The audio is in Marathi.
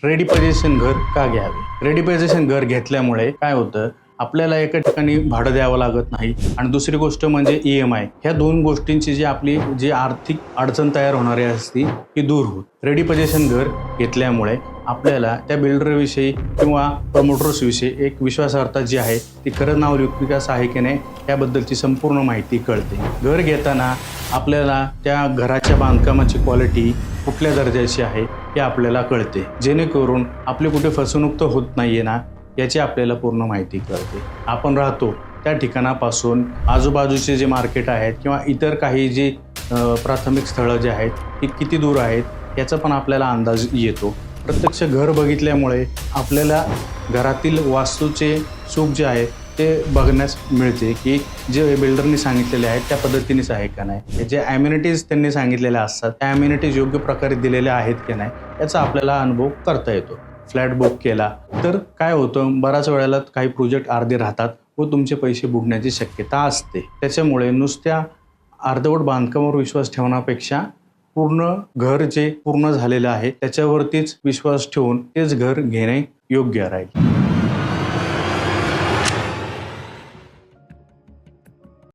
रेडी पोझिशन घर का घ्यावे? रेडी पोझिशन घर घेतल्यामुळे काय होतं, आपल्याला एका ठिकाणी भाडं द्यावं लागत नाही आणि दुसरी गोष्ट म्हणजे EMI. ह्या दोन गोष्टींची जी आर्थिक अडचण तयार होणारी असती ती दूर होत. रेडी पोझिशन घर घेतल्यामुळे आपल्याला त्या बिल्डरविषयी किंवा प्रमोटर्सविषयी एक विश्वासार्हता जी आहे ती खरं नाव विकास आहे की नाही याबद्दलची संपूर्ण माहिती कळते. घर घेताना आपल्याला त्या घराच्या बांधकामाची क्वालिटी कुठल्या दर्जाची आहे हे आपल्याला कळते, जेणेकरून आपली कुठे फसवणूक तर होत नाहीये ना याची आपल्याला पूर्ण माहिती कळते. आपण राहतो त्या ठिकाणापासून आजूबाजूचे जे मार्केट आहेत किंवा इतर काही जी प्राथमिक स्थळं जे आहेत ती किती दूर आहेत याचा पण आपल्याला अंदाज येतो. प्रत्यक्ष घर बघितल्यामुळे आपल्याला घरातील वास्तूचे सुख जे आहे ते बघण्यास मिळते की जे बिल्डरनी सांगितलेले आहेत त्या पद्धतीनेच आहे का नाही, जे ॲम्युनिटीज त्यांनी सांगितलेल्या असतात त्या ॲम्युनिटीज योग्य प्रकारे दिलेल्या आहेत की नाही याचा आपल्याला अनुभव करता येतो. फ्लॅट बुक केला तर काय होतं, बऱ्याच वेळेला काही प्रोजेक्ट अर्धे राहतात व तुमचे पैसे बुडण्याची शक्यता असते. त्याच्यामुळे नुसत्या अर्धवट बांधकामावर विश्वास ठेवण्यापेक्षा पूर्ण घर जे पूर्ण झालेलं आहे त्याच्यावरतीच विश्वास ठेवून तेच घर घेणे योग्य राहील.